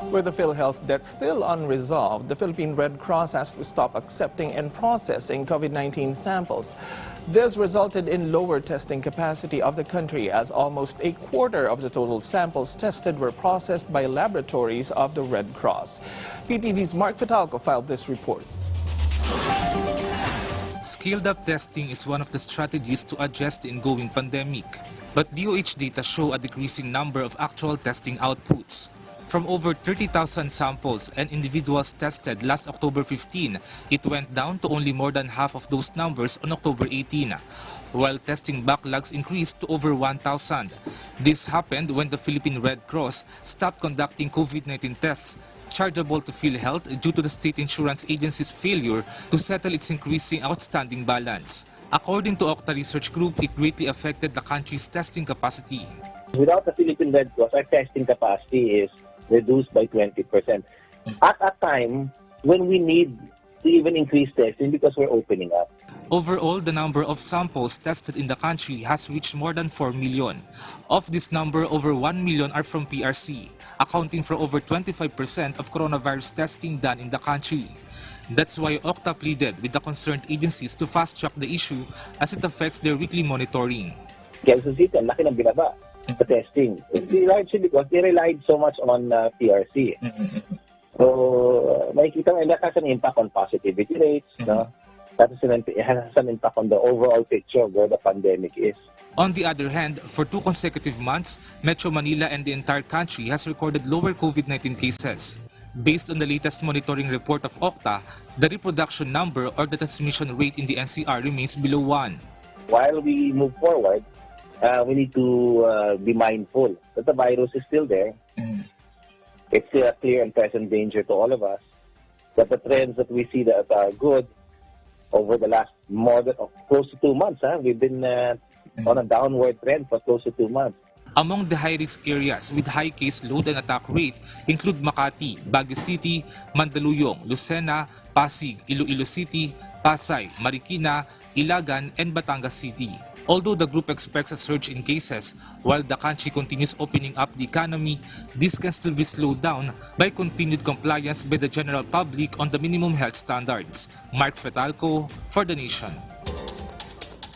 With the PhilHealth debt still unresolved, the Philippine Red Cross has to stop accepting and processing COVID-19 samples. This resulted in lower testing capacity of the country, as almost a quarter of the total samples tested were processed by laboratories of the Red Cross. PTV's Mark Fatalco filed this report. Scaled-up testing is one of the strategies to address the ongoing pandemic. But DOH data show a decreasing number of actual testing outputs. From over 30,000 samples and individuals tested last October 15, it went down to only more than half of those numbers on October 18, while testing backlogs increased to over 1,000. This happened when the Philippine Red Cross stopped conducting COVID-19 tests chargeable to PhilHealth due to the state insurance agency's failure to settle its increasing outstanding balance. According to Okta Research Group, it greatly affected the country's testing capacity. Without the Philippine Red Cross, our testing capacity is reduced by 20%. At a time when we need to even increase testing because we're opening up. Overall, the number of samples tested in the country has reached more than 4 million. Of this number, over 1 million are from PRC, accounting for over 25% of coronavirus testing done in the country. That's why Okta pleaded with the concerned agencies to fast-track the issue as it affects their weekly monitoring. Quezon City, ang laki ng binaba sa testing. Largely because they relied so much on PRC. So, makikita mo, that has an impact on positivity rates, no? It has an impact on the overall picture of where the pandemic is. On the other hand, for 2 consecutive months, Metro Manila and the entire country has recorded lower COVID-19 cases. Based on the latest monitoring report of Okta, the reproduction number or the transmission rate in the NCR remains below 1. While we move forward, we need to be mindful that the virus is still there. It's still a clear and present danger to all of us. But the trends that we see that are good over the last close to 2 months, we've been on a downward trend for close to 2 months. Among the high-risk areas with high case load and attack rate include Makati, Baguio City, Mandaluyong, Lucena, Pasig, Iloilo City, Pasay, Marikina, Ilagan, and Batangas City. Although the group expects a surge in cases, while the country continues opening up the economy, this can still be slowed down by continued compliance by the general public on the minimum health standards. Mark Fatalco for The Nation.